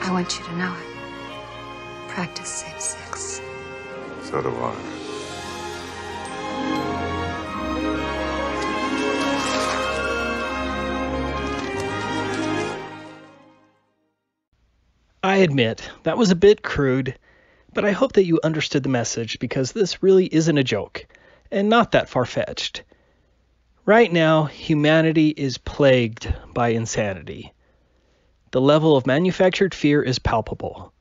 I want you to know it. Practice safe sex. So do I. I admit, that was a bit crude, but I hope that you understood the message because this really isn't a joke, and not that far-fetched. Right now, humanity is plagued by insanity. The level of manufactured fear is palpable,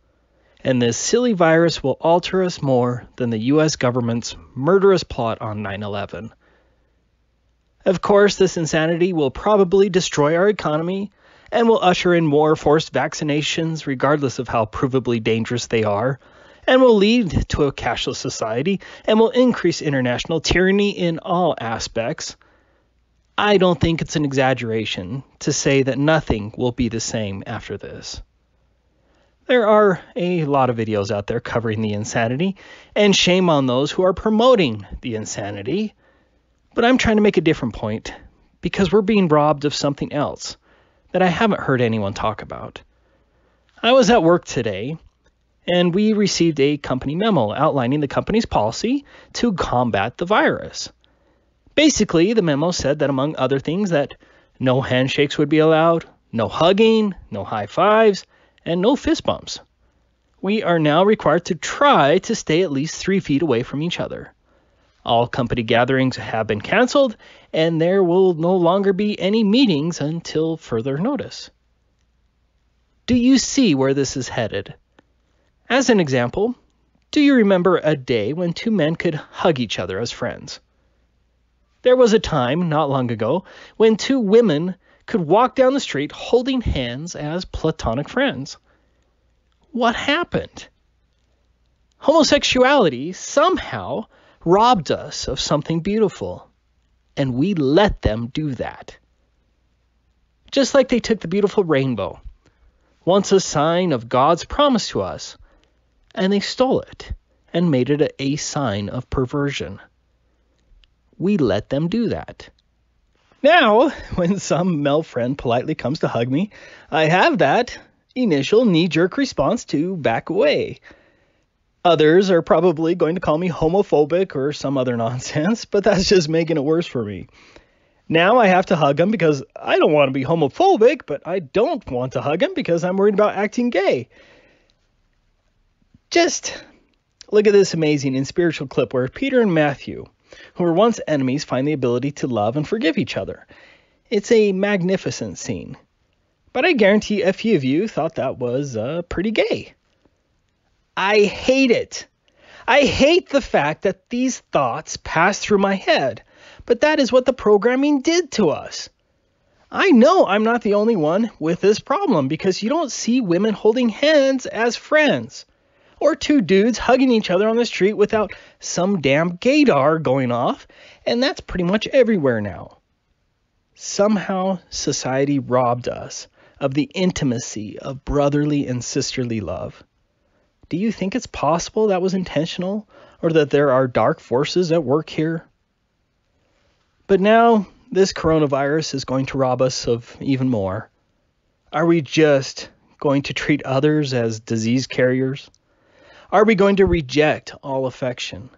and this silly virus will alter us more than the US government's murderous plot on 9/11. Of course, this insanity will probably destroy our economy, and will usher in more forced vaccinations regardless of how provably dangerous they are, and will lead to a cashless society, and will increase international tyranny in all aspects. I don't think it's an exaggeration to say that nothing will be the same after this. There are a lot of videos out there covering the insanity, and shame on those who are promoting the insanity, but I'm trying to make a different point, because we're being robbed of something else that I haven't heard anyone talk about. I was at work today, and we received a company memo outlining the company's policy to combat the virus. Basically, the memo said that among other things that no handshakes would be allowed, no hugging, no high fives, and no fist bumps. We are now required to try to stay at least 3 feet away from each other. All company gatherings have been canceled, and there will no longer be any meetings until further notice. Do you see where this is headed? As an example, do you remember a day when 2 men could hug each other as friends? There was a time, not long ago, when 2 women could walk down the street holding hands as platonic friends. What happened? Homosexuality somehow robbed us of something beautiful, and we let them do that. Just like they took the beautiful rainbow, once a sign of God's promise to us, and they stole it and made it a sign of perversion. We let them do that. Now, when some male friend politely comes to hug me, I have that initial knee-jerk response to back away. Others are probably going to call me homophobic or some other nonsense, but that's just making it worse for me. Now I have to hug him because I don't want to be homophobic, but I don't want to hug him because I'm worried about acting gay. Just look at this amazing and spiritual clip where Peter and Matthew, who were once enemies, find the ability to love and forgive each other. It's a magnificent scene. But I guarantee a few of you thought that was pretty gay. I hate it. I hate the fact that these thoughts pass through my head, but that is what the programming did to us. I know I'm not the only one with this problem because you don't see women holding hands as friends, or 2 dudes hugging each other on the street without some damn gaydar going off, and that's pretty much everywhere now. Somehow society robbed us of the intimacy of brotherly and sisterly love. Do you think it's possible that was intentional, or that there are dark forces at work here? But now, this coronavirus is going to rob us of even more. Are we just going to treat others as disease carriers? Are we going to reject all affection?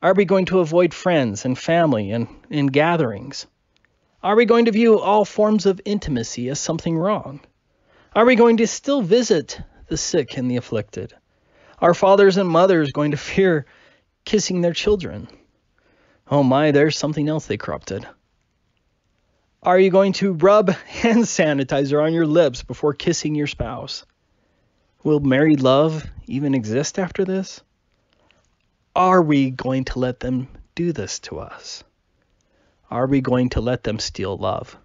Are we going to avoid friends and family and in gatherings? Are we going to view all forms of intimacy as something wrong? Are we going to still visit the sick and the afflicted? Are fathers and mothers going to fear kissing their children? Oh my, there's something else they corrupted. Are you going to rub hand sanitizer on your lips before kissing your spouse? Will married love even exist after this? Are we going to let them do this to us? Are we going to let them steal love?